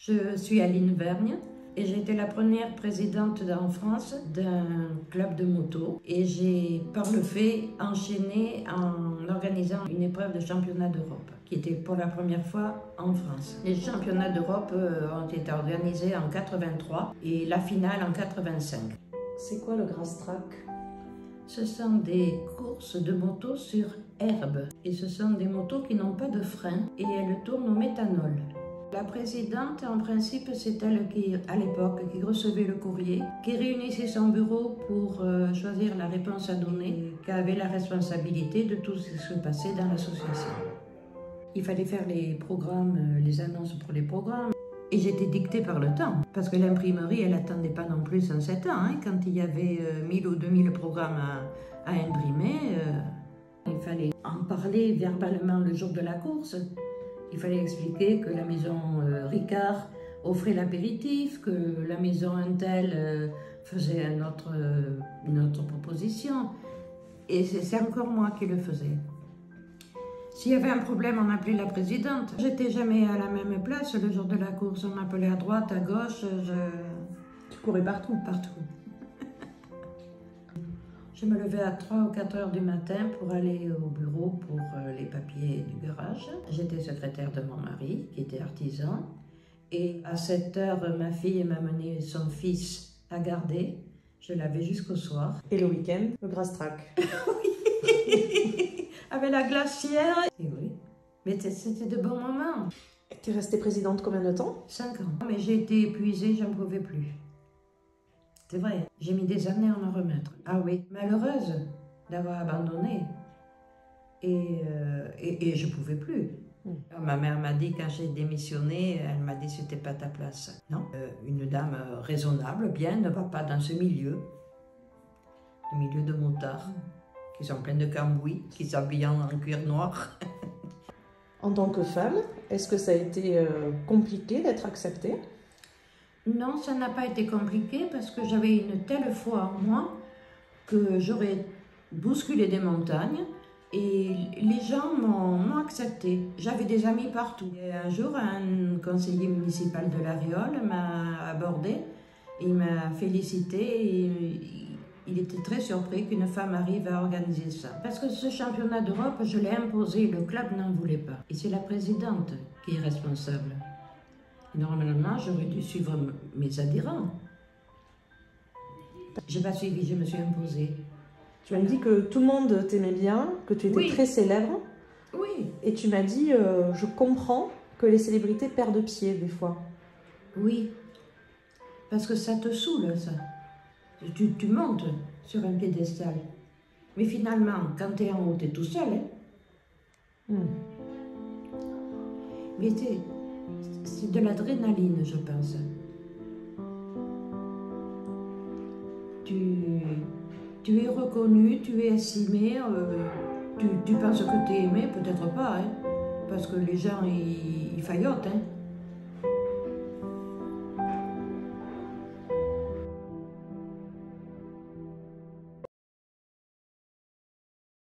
Je suis Aline Vergne et j'ai été la première présidente en France d'un club de moto. Et j'ai, par le fait, enchaîné en organisant une épreuve de championnat d'Europe, qui était pour la première fois en France. Les championnats d'Europe ont été organisés en 83 et la finale en 85. C'est quoi le grass track? Ce sont des courses de motos sur herbe. Et ce sont des motos qui n'ont pas de frein et elles tournent au méthanol. La présidente, en principe, c'est elle qui, à l'époque, qui recevait le courrier, qui réunissait son bureau pour choisir la réponse à donner, qui avait la responsabilité de tout ce qui se passait dans l'association. Il fallait faire les programmes, les annonces pour les programmes. Et j'étais dictée par le temps, parce que l'imprimerie, elle n'attendait pas non plus en 7 ans. Hein. Quand il y avait 1000 ou 2000 programmes à imprimer, il fallait en parler verbalement le jour de la course. Il fallait expliquer que la maison Ricard offrait l'apéritif, que la maison Intel faisait une autre proposition. Et c'est encore moi qui le faisais. S'il y avait un problème, on appelait la présidente. J'étais jamais à la même place le jour de la course. On m'appelait à droite, à gauche. Tu courais partout? Partout. Je me levais à 3 ou 4 heures du matin pour aller au bureau pour les papiers du garage. J'étais secrétaire de mon mari, qui était artisan. Et à 7 heures, ma fille m'a mené son fils à garder. Je l'avais jusqu'au soir. Et le week-end, le grass track? Oui, avec la glacière. Et oui, mais c'était de bons moments. Tu es restée présidente combien de temps? 5 ans. Mais j'ai été épuisée, j'en pouvais plus. C'est vrai, j'ai mis des années à m'en remettre. Ah oui, malheureuse d'avoir abandonné. Et je ne pouvais plus. Ma mère m'a dit, quand j'ai démissionné, elle m'a dit c'était pas ta place. Non, une dame raisonnable, bien, ne va pas dans ce milieu. Le milieu de motards, qui sont pleins de cambouis, qui s'habillent en cuir noir. En tant que femme, est-ce que ça a été compliqué d'être acceptée? Non, ça n'a pas été compliqué parce que j'avais une telle foi en moi que j'aurais bousculé des montagnes et les gens m'ont accepté. J'avais des amis partout. Et un jour, un conseiller municipal de l'Ariole m'a abordé, il m'a félicité et il était très surpris qu'une femme arrive à organiser ça. Parce que ce championnat d'Europe, je l'ai imposé, le club n'en voulait pas. Et c'est la présidente qui est responsable. Normalement, j'aurais dû suivre mes adhérents. Je n'ai pas suivi, je me suis imposée. Tu m'as dit que tout le monde t'aimait bien, que tu étais très célèbre. Oui. Et tu m'as dit, je comprends que les célébrités perdent pied des fois. Oui, parce que ça te saoule, ça. Tu montes sur un piédestal. Mais finalement, quand tu es en haut, tu es tout seul. Hein. Mais c'est de l'adrénaline, je pense. Tu es reconnu, tu es estimé, tu penses que tu es aimé, peut-être pas, hein, parce que les gens, ils faillotent. Hein.